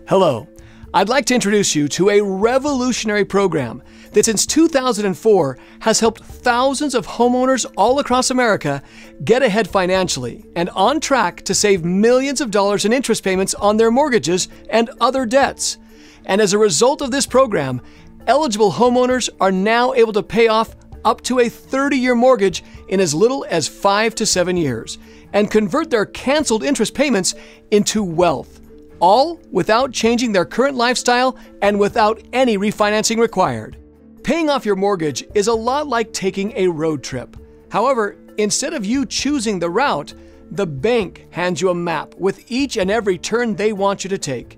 Hello. I'd like to introduce you to a revolutionary program that since 2004 has helped thousands of homeowners all across America get ahead financially and on track to save millions of dollars in interest payments on their mortgages and other debts. And as a result of this program, eligible homeowners are now able to pay off up to a 30-year mortgage in as little as 5 to 7 years and convert their canceled interest payments into wealth, all without changing their current lifestyle and without any refinancing required. Paying off your mortgage is a lot like taking a road trip. However, instead of you choosing the route, the bank hands you a map with each and every turn they want you to take.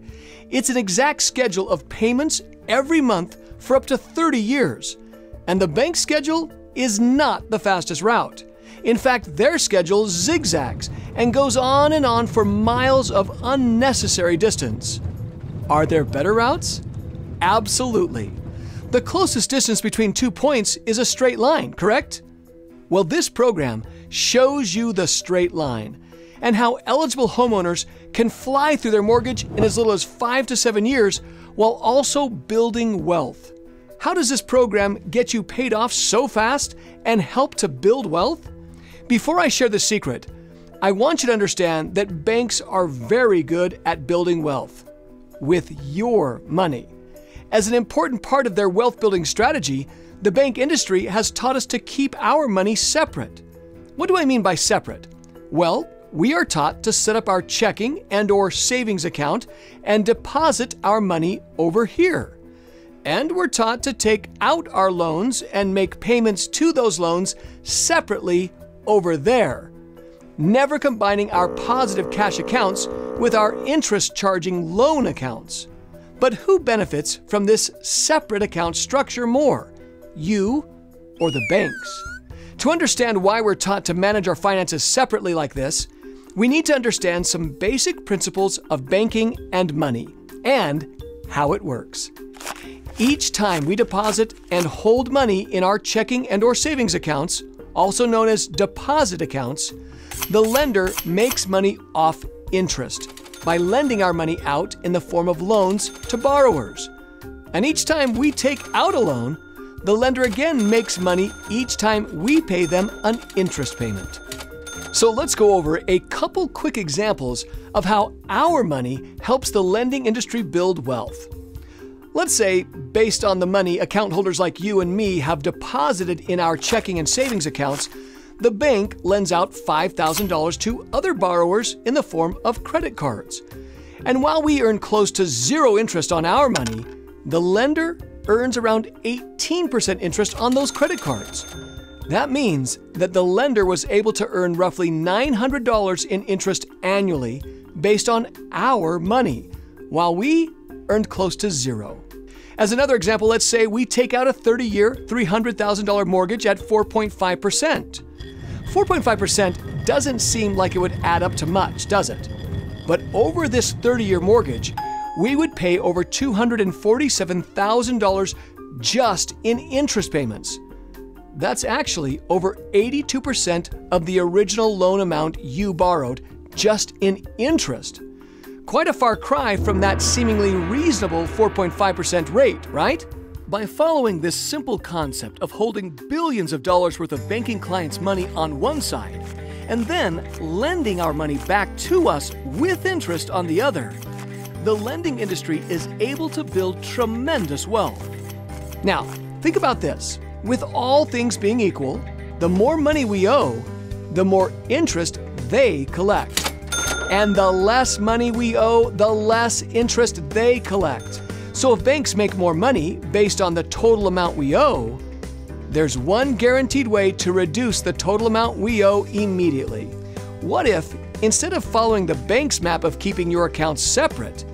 It's an exact schedule of payments every month for up to 30 years. And the bank schedule is not the fastest route. In fact, their schedule zigzags and goes on and on for miles of unnecessary distance. Are there better routes? Absolutely. The closest distance between 2 points is a straight line, correct? Well, this program shows you the straight line and how eligible homeowners can fly through their mortgage in as little as 5 to 7 years while also building wealth. How does this program get you paid off so fast and help to build wealth? Before I share the secret, I want you to understand that banks are very good at building wealth with your money. As an important part of their wealth building strategy, the bank industry has taught us to keep our money separate. What do I mean by separate? Well, we are taught to set up our checking and/or savings account and deposit our money over here. And we're taught to take out our loans and make payments to those loans separately over there, never combining our positive cash accounts with our interest-charging loan accounts. But who benefits from this separate account structure more, you or the banks? To understand why we're taught to manage our finances separately like this, we need to understand some basic principles of banking and money and how it works. Each time we deposit and hold money in our checking and/or savings accounts, also known as deposit accounts, the lender makes money off interest by lending our money out in the form of loans to borrowers. And each time we take out a loan, the lender again makes money each time we pay them an interest payment. So let's go over a couple quick examples of how our money helps the lending industry build wealth. Let's say, based on the money account holders like you and me have deposited in our checking and savings accounts, the bank lends out $5,000 to other borrowers in the form of credit cards. And while we earn close to zero interest on our money, the lender earns around 18% interest on those credit cards. That means that the lender was able to earn roughly $900 in interest annually based on our money, while we earned close to zero. As another example, let's say we take out a 30-year, $300,000 mortgage at 4.5%. 4.5% doesn't seem like it would add up to much, does it? But over this 30-year mortgage, we would pay over $247,000 just in interest payments. That's actually over 82% of the original loan amount you borrowed just in interest. Quite a far cry from that seemingly reasonable 4.5% rate, right? By following this simple concept of holding billions of dollars worth of banking clients' money on one side and then lending our money back to us with interest on the other, the lending industry is able to build tremendous wealth. Now, think about this. With all things being equal, the more money we owe, the more interest they collect. And the less money we owe, the less interest they collect. So if banks make more money based on the total amount we owe, there's one guaranteed way to reduce the total amount we owe immediately. What if, instead of following the bank's map of keeping your accounts separate,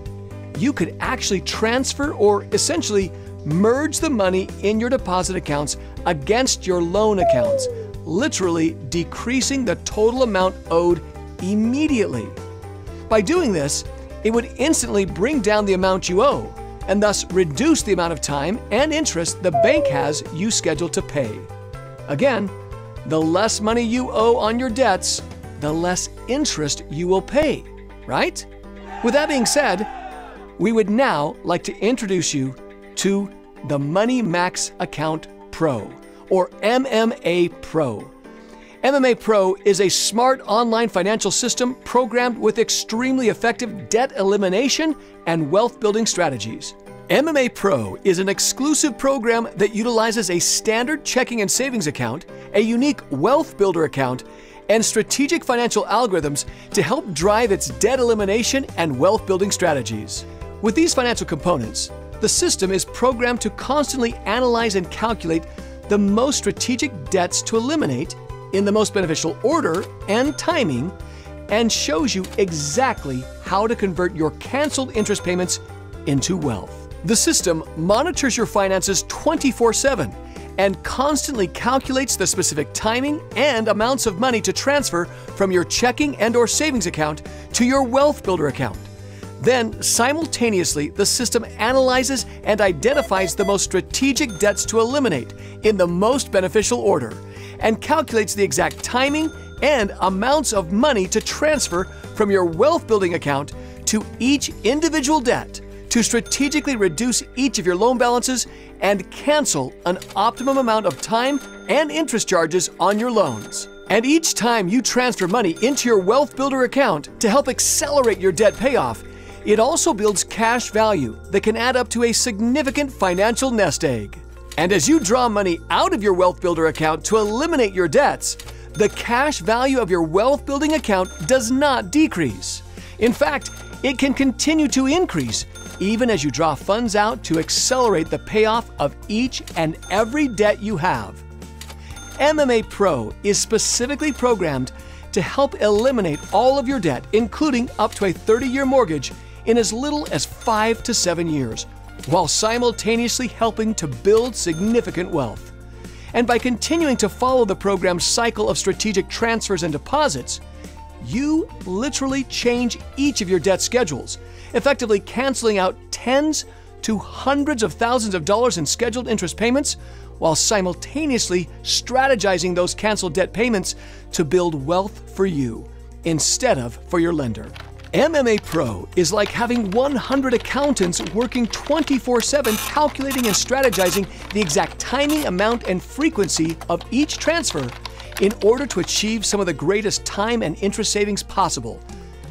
you could actually transfer or essentially merge the money in your deposit accounts against your loan accounts, literally decreasing the total amount owed immediately. By doing this, it would instantly bring down the amount you owe and thus reduce the amount of time and interest the bank has you scheduled to pay. Again, the less money you owe on your debts, the less interest you will pay, right? With that being said, we would now like to introduce you to the Money Max Account Pro, or MMA Pro. MMA Pro is a smart online financial system programmed with extremely effective debt elimination and wealth building strategies. MMA Pro is an exclusive program that utilizes a standard checking and savings account, a unique wealth builder account, and strategic financial algorithms to help drive its debt elimination and wealth building strategies. With these financial components, the system is programmed to constantly analyze and calculate the most strategic debts to eliminate in the most beneficial order and timing, and shows you exactly how to convert your canceled interest payments into wealth. The system monitors your finances 24/7 and constantly calculates the specific timing and amounts of money to transfer from your checking and/or savings account to your wealth builder account. Then, simultaneously, the system analyzes and identifies the most strategic debts to eliminate in the most beneficial order, and calculates the exact timing and amounts of money to transfer from your wealth building account to each individual debt to strategically reduce each of your loan balances and cancel an optimum amount of time and interest charges on your loans. And each time you transfer money into your wealth builder account to help accelerate your debt payoff, it also builds cash value that can add up to a significant financial nest egg. And as you draw money out of your wealth builder account to eliminate your debts, the cash value of your wealth building account does not decrease. In fact, it can continue to increase even as you draw funds out to accelerate the payoff of each and every debt you have. MMA Pro is specifically programmed to help eliminate all of your debt, including up to a 30-year mortgage, in as little as 5 to 7 years, while simultaneously helping to build significant wealth. And by continuing to follow the program's cycle of strategic transfers and deposits, you literally change each of your debt schedules, effectively canceling out tens to hundreds of thousands of dollars in scheduled interest payments, while simultaneously strategizing those canceled debt payments to build wealth for you instead of for your lender. MMA Pro is like having 100 accountants working 24/7 calculating and strategizing the exact timing, amount, and frequency of each transfer in order to achieve some of the greatest time and interest savings possible,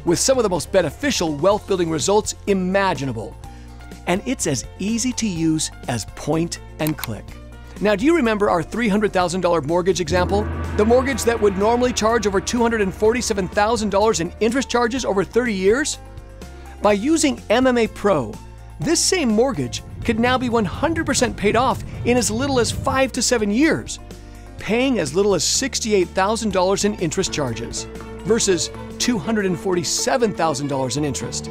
with some of the most beneficial wealth building results imaginable. And it's as easy to use as point and click. Now, do you remember our $300,000 mortgage example? The mortgage that would normally charge over $247,000 in interest charges over 30 years? By using MMA Pro, this same mortgage could now be 100% paid off in as little as 5 to 7 years, paying as little as $68,000 in interest charges versus $247,000 in interest.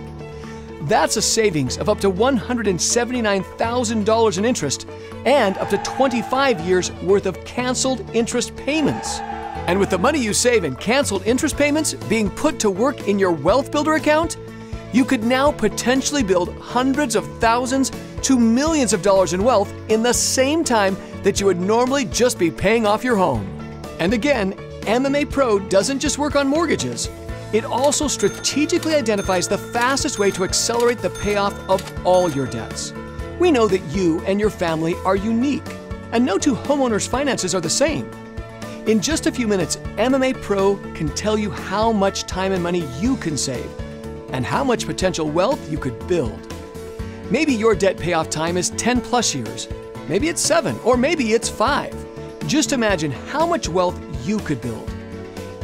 That's a savings of up to $179,000 in interest and up to 25 years worth of canceled interest payments. And with the money you save in canceled interest payments being put to work in your wealth builder account, you could now potentially build hundreds of thousands to millions of dollars in wealth in the same time that you would normally just be paying off your home. And again, MMA Pro doesn't just work on mortgages. It also strategically identifies the fastest way to accelerate the payoff of all your debts. We know that you and your family are unique, and no two homeowners' finances are the same. In just a few minutes, MMA Pro can tell you how much time and money you can save, and how much potential wealth you could build. Maybe your debt payoff time is 10 plus years, maybe it's 7, or maybe it's 5. Just imagine how much wealth you could build.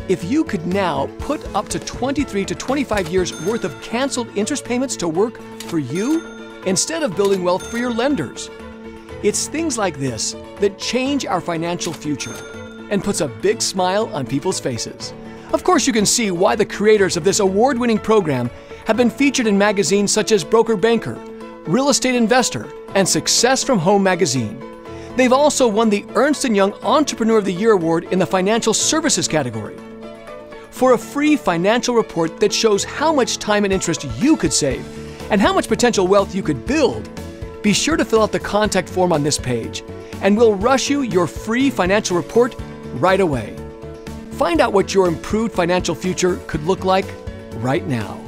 If you could now put up to 23 to 25 years worth of canceled interest payments to work for you instead of building wealth for your lenders. It's things like this that change our financial future and puts a big smile on people's faces. Of course, you can see why the creators of this award-winning program have been featured in magazines such as Broker Banker, Real Estate Investor, and Success from Home magazine. They've also won the Ernst & Young Entrepreneur of the Year Award in the Financial Services category. For a free financial report that shows how much time and interest you could save and how much potential wealth you could build, be sure to fill out the contact form on this page, and we'll rush you your free financial report right away. Find out what your improved financial future could look like right now.